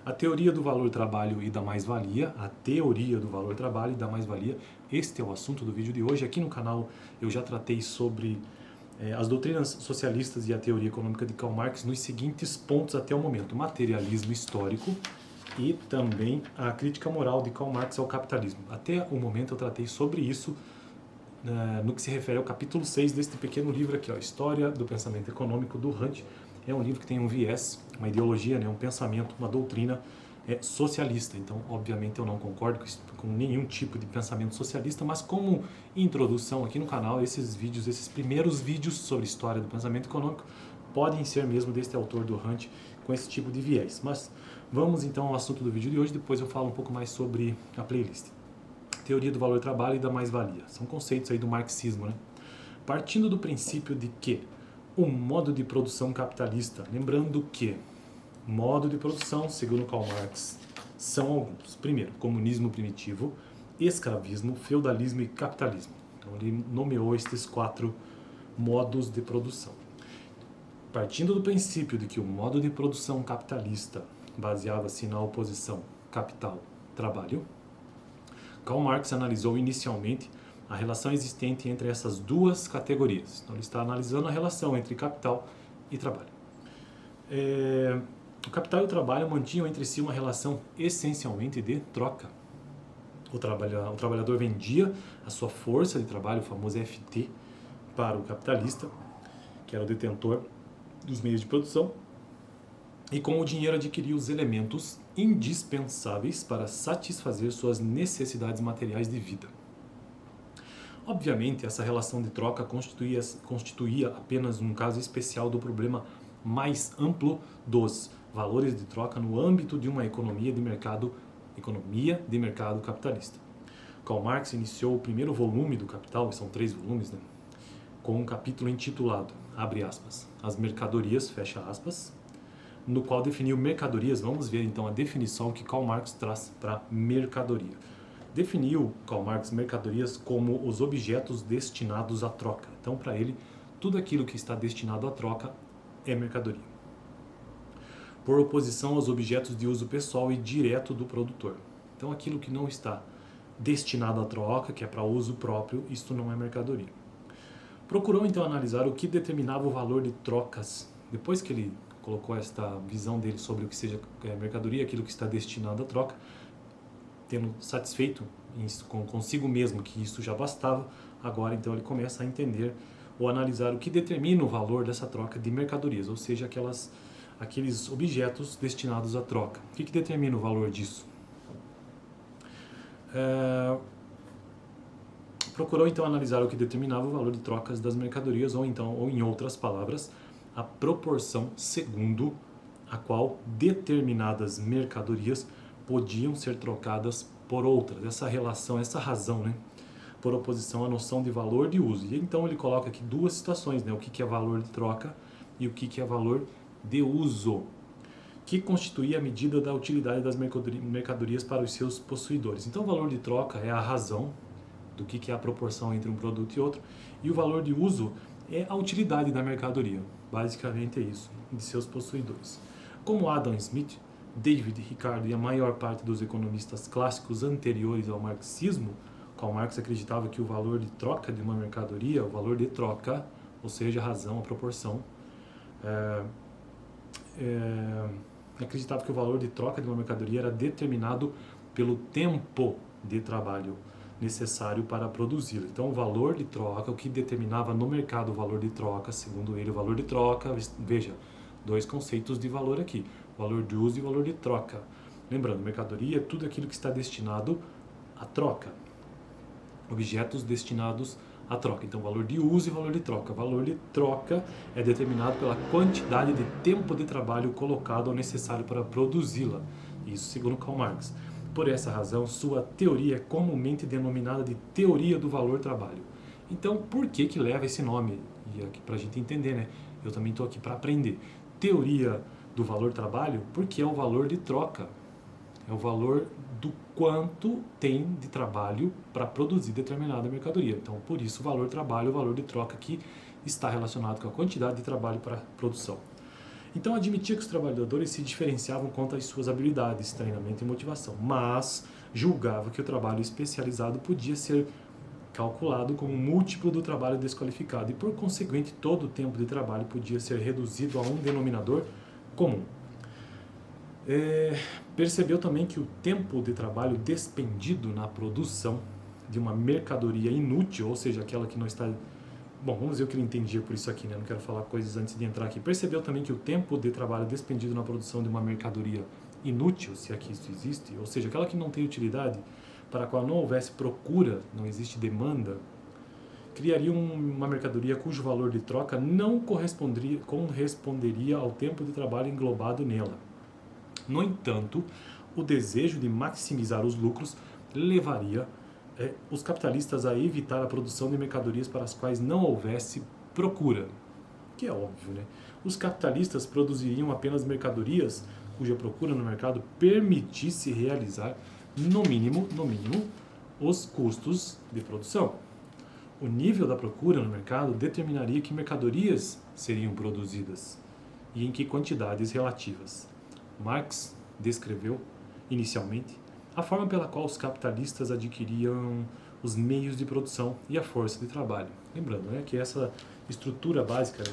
A teoria do valor-trabalho e da mais-valia, a teoria do valor-trabalho e da mais-valia, este é o assunto do vídeo de hoje. Aqui no canal eu já tratei sobre as doutrinas socialistas e a teoria econômica de Karl Marx nos seguintes pontos até o momento: materialismo histórico e também a crítica moral de Karl Marx ao capitalismo. Até o momento eu tratei sobre isso no que se refere ao capítulo 6 deste pequeno livro aqui, ó, História do Pensamento Econômico, do Hunt. É um livro que tem um viés, uma ideologia, né, um pensamento, uma doutrina socialista. Então, obviamente, eu não concordo com nenhum tipo de pensamento socialista, mas como introdução aqui no canal, esses vídeos, esses primeiros vídeos sobre história do pensamento econômico, podem ser mesmo deste autor do Hunt com esse tipo de viés. Mas vamos então ao assunto do vídeo de hoje, depois eu falo um pouco mais sobre a playlist. Teoria do valor-trabalho e da mais-valia. São conceitos aí do marxismo, né? Partindo do princípio de que o modo de produção capitalista, lembrando que modo de produção, segundo Karl Marx, são alguns. Primeiro, comunismo primitivo, escravismo, feudalismo e capitalismo. Então ele nomeou estes 4 modos de produção. Partindo do princípio de que o modo de produção capitalista baseava-se na oposição capital-trabalho, Karl Marx analisou inicialmente a relação existente entre essas duas categorias. Então, ele está analisando a relação entre capital e trabalho. O capital e o trabalho mantinham entre si uma relação essencialmente de troca. O trabalhador vendia a sua força de trabalho, o famoso FT, para o capitalista, que era o detentor dos meios de produção, e com o dinheiro adquiria os elementos indispensáveis para satisfazer suas necessidades materiais de vida. Obviamente, essa relação de troca constituía apenas um caso especial do problema mais amplo dos valores de troca no âmbito de uma economia de mercado capitalista. Karl Marx iniciou o primeiro volume do Capital, são 3 volumes, né, com um capítulo intitulado, abre aspas, As Mercadorias, fecha aspas, no qual definiu mercadorias. Vamos ver então a definição que Karl Marx traz para mercadoria. Definiu Karl Marx mercadorias como os objetos destinados à troca. Então, para ele, tudo aquilo que está destinado à troca é mercadoria. Por oposição aos objetos de uso pessoal e direto do produtor. Então, aquilo que não está destinado à troca, que é para uso próprio, isto não é mercadoria. Procurou então analisar o que determinava o valor de trocas. Depois que ele colocou esta visão dele sobre o que seja mercadoria, aquilo que está destinado à troca, tendo satisfeito consigo mesmo que isso já bastava, agora então ele começa a entender ou analisar o que determina o valor dessa troca de mercadorias, ou seja, aqueles objetos destinados à troca. O que determina o valor disso? Procurou então analisar o que determinava o valor de trocas das mercadorias, ou em outras palavras, a proporção segundo a qual determinadas mercadorias podiam ser trocadas por outras. Essa relação, essa razão, né, por oposição à noção de valor de uso. E então ele coloca aqui 2 situações, né, o que é valor de troca e o que é valor de uso, que constituía a medida da utilidade das mercadorias para os seus possuidores. Então o valor de troca é a razão do que é a proporção entre um produto e outro, e o valor de uso é a utilidade da mercadoria, basicamente é isso, de seus possuidores. Como Adam Smith, David Ricardo e a maior parte dos economistas clássicos anteriores ao marxismo, Karl Marx acreditava que o valor de troca de uma mercadoria, o valor de troca, ou seja, a razão, a proporção, acreditava que o valor de troca de uma mercadoria era determinado pelo tempo de trabalho necessário para produzi-la. Então, o valor de troca, o que determinava no mercado o valor de troca, segundo ele, o valor de troca, veja, 2 conceitos de valor aqui, valor de uso e valor de troca. Lembrando, mercadoria é tudo aquilo que está destinado à troca, objetos destinados à troca. Então, valor de uso e valor de troca. Valor de troca é determinado pela quantidade de tempo de trabalho colocado ou necessário para produzi-la. Isso segundo Karl Marx. Por essa razão, sua teoria é comumente denominada de teoria do valor-trabalho. Então, por que leva esse nome? E aqui para a gente entender, né? Eu também estou aqui para aprender. Teoria do valor-trabalho, porque é o valor de troca. É o valor do quanto tem de trabalho para produzir determinada mercadoria. Então, por isso, o valor-trabalho, o valor de troca que está relacionado com a quantidade de trabalho para produção. Então admitia que os trabalhadores se diferenciavam quanto às suas habilidades, treinamento e motivação, mas julgava que o trabalho especializado podia ser calculado como um múltiplo do trabalho desqualificado e, por conseguinte, todo o tempo de trabalho podia ser reduzido a um denominador comum. Percebeu também que o tempo de trabalho despendido na produção de uma mercadoria inútil, ou seja, aquela que não está... Bom, vamos ver o que ele entendia por isso aqui, né? Não quero falar coisas antes de entrar aqui. Percebeu também que o tempo de trabalho despendido na produção de uma mercadoria inútil, se aqui isso existe, ou seja, aquela que não tem utilidade, para a qual não houvesse procura, não existe demanda, criaria uma mercadoria cujo valor de troca não corresponderia ao tempo de trabalho englobado nela. No entanto, o desejo de maximizar os lucros levaria os capitalistas a evitar a produção de mercadorias para as quais não houvesse procura, que é óbvio, né? Os capitalistas produziriam apenas mercadorias cuja procura no mercado permitisse realizar, no mínimo, os custos de produção. O nível da procura no mercado determinaria que mercadorias seriam produzidas e em que quantidades relativas. Marx descreveu, inicialmente, a forma pela qual os capitalistas adquiriam os meios de produção e a força de trabalho. Lembrando, né, que essa estrutura básica,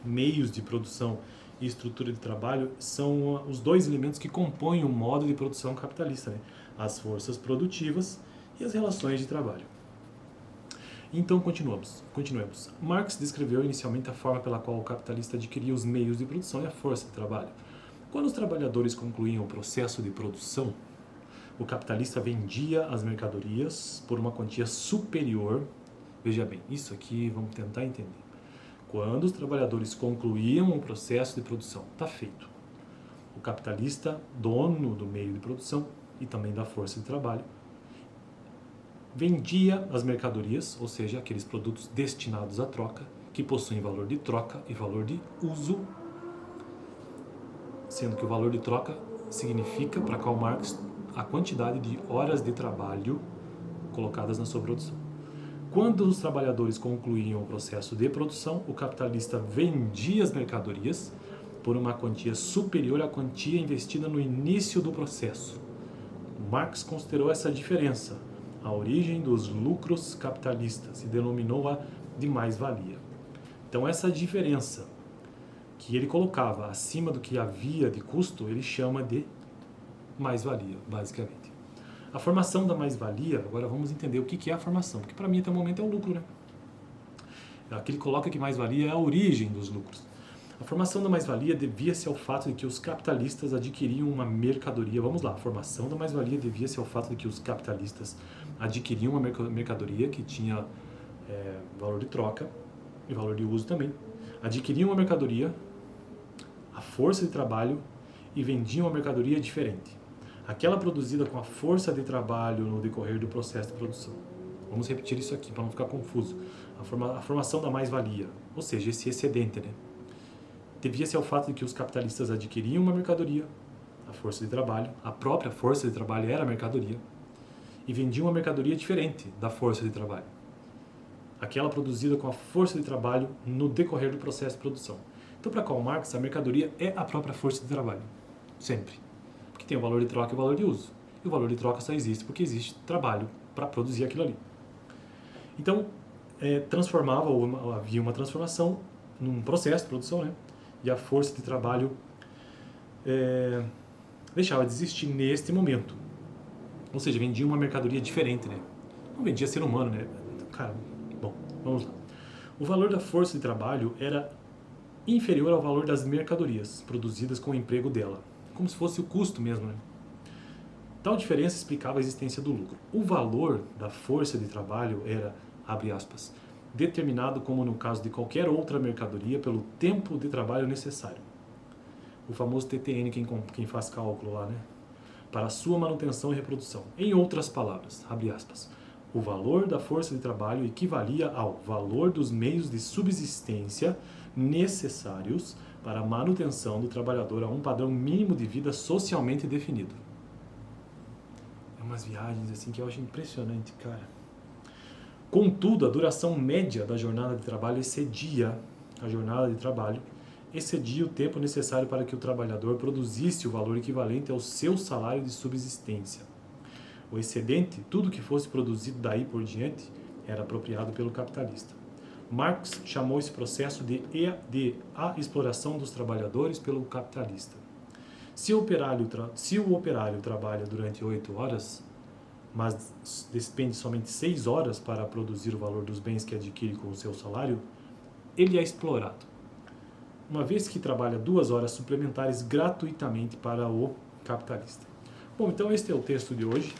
meios de produção e estrutura de trabalho, são os dois elementos que compõem o modo de produção capitalista, né? As forças produtivas e as relações de trabalho. Então, continuemos. Marx descreveu inicialmente a forma pela qual o capitalista adquiria os meios de produção e a força de trabalho. Quando os trabalhadores concluíam o processo de produção, o capitalista vendia as mercadorias por uma quantia superior. Veja bem, isso aqui vamos tentar entender. Quando os trabalhadores concluíam o processo de produção, está feito. O capitalista, dono do meio de produção e também da força de trabalho, vendia as mercadorias, ou seja, aqueles produtos destinados à troca, que possuem valor de troca e valor de uso, sendo que o valor de troca significa, para Karl Marx, a quantidade de horas de trabalho colocadas na sua produção. Quando os trabalhadores concluíam o processo de produção, o capitalista vendia as mercadorias por uma quantia superior à quantia investida no início do processo. Marx considerou essa diferença a origem dos lucros capitalistas e denominou-a de mais-valia. Então, essa diferença que ele colocava acima do que havia de custo, ele chama de mais-valia, basicamente. A formação da mais-valia, agora vamos entender o que é a formação, porque para mim até o momento é o lucro, né? Aqui ele coloca que mais-valia é a origem dos lucros. A formação da mais-valia devia-se ao fato de que os capitalistas adquiriam uma mercadoria. Vamos lá, a formação da mais-valia devia-se ao fato de que os capitalistas adquiriam uma mercadoria que tinha valor de troca e valor de uso também. Adquiriam uma mercadoria, a força de trabalho, e vendiam uma mercadoria diferente. Aquela produzida com a força de trabalho no decorrer do processo de produção. Vamos repetir isso aqui para não ficar confuso. A formação da mais-valia, ou seja, esse excedente, né? Devia-se ao fato de que os capitalistas adquiriam uma mercadoria, a força de trabalho, a própria força de trabalho era a mercadoria, e vendiam uma mercadoria diferente da força de trabalho. Aquela produzida com a força de trabalho no decorrer do processo de produção. Então, para Karl Marx, a mercadoria é a própria força de trabalho. Sempre. Porque tem o valor de troca e o valor de uso. E o valor de troca só existe porque existe trabalho para produzir aquilo ali. Então, havia uma transformação num processo de produção, né? E a força de trabalho deixava de existir neste momento. Ou seja, vendia uma mercadoria diferente, né? Não vendia ser humano, né? Cara, bom, vamos lá. O valor da força de trabalho era inferior ao valor das mercadorias produzidas com o emprego dela. Como se fosse o custo mesmo, né? Tal diferença explicava a existência do lucro. O valor da força de trabalho era, abre aspas, determinado, como no caso de qualquer outra mercadoria, pelo tempo de trabalho necessário. O famoso TTN, quem faz cálculo lá, né? Para a sua manutenção e reprodução. Em outras palavras, abre aspas, o valor da força de trabalho equivalia ao valor dos meios de subsistência necessários para a manutenção do trabalhador a um padrão mínimo de vida socialmente definido. É umas viagens assim que eu acho impressionante, cara. Contudo, a duração média da jornada de trabalho excedia a jornada de trabalho excedia o tempo necessário para que o trabalhador produzisse o valor equivalente ao seu salário de subsistência. O excedente, tudo que fosse produzido daí por diante, era apropriado pelo capitalista. Marx chamou esse processo de a exploração dos trabalhadores pelo capitalista. Se o operário trabalha durante 8 horas, mas despende somente 6 horas para produzir o valor dos bens que adquire com o seu salário, ele é explorado, uma vez que trabalha 2 horas suplementares gratuitamente para o capitalista. Bom, então este é o texto de hoje,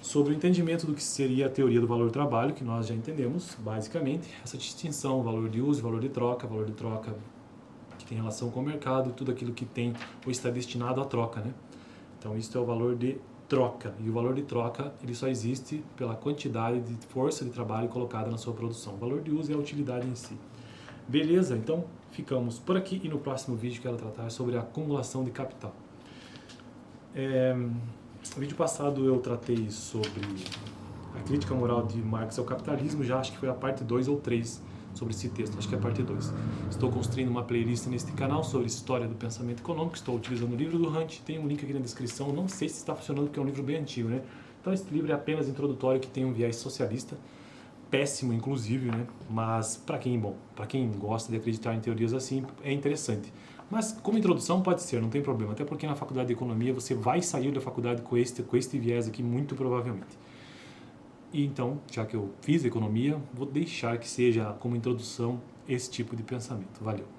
sobre o entendimento do que seria a teoria do valor do trabalho, que nós já entendemos, basicamente, essa distinção, valor de uso, valor de troca que tem relação com o mercado, tudo aquilo que tem ou está destinado à troca, né? Então, isso é o valor de troca, e o valor de troca, ele só existe pela quantidade de força de trabalho colocada na sua produção. O valor de uso é a utilidade em si. Beleza? Então, ficamos por aqui, e no próximo vídeo quero tratar sobre a acumulação de capital. No vídeo passado eu tratei sobre a crítica moral de Marx ao capitalismo, já acho que foi a parte 2 ou 3 sobre esse texto, acho que é a parte 2. Estou construindo uma playlist neste canal sobre história do pensamento econômico, estou utilizando o livro do Hunt, tem um link aqui na descrição, não sei se está funcionando porque é um livro bem antigo, né? Então esse livro é apenas introdutório, que tem um viés socialista, péssimo inclusive, né? Mas para quem gosta de acreditar em teorias assim, é interessante. Mas como introdução pode ser, não tem problema, até porque na faculdade de economia você vai sair da faculdade com este viés aqui, muito provavelmente. E então, já que eu fiz economia, vou deixar que seja como introdução esse tipo de pensamento. Valeu!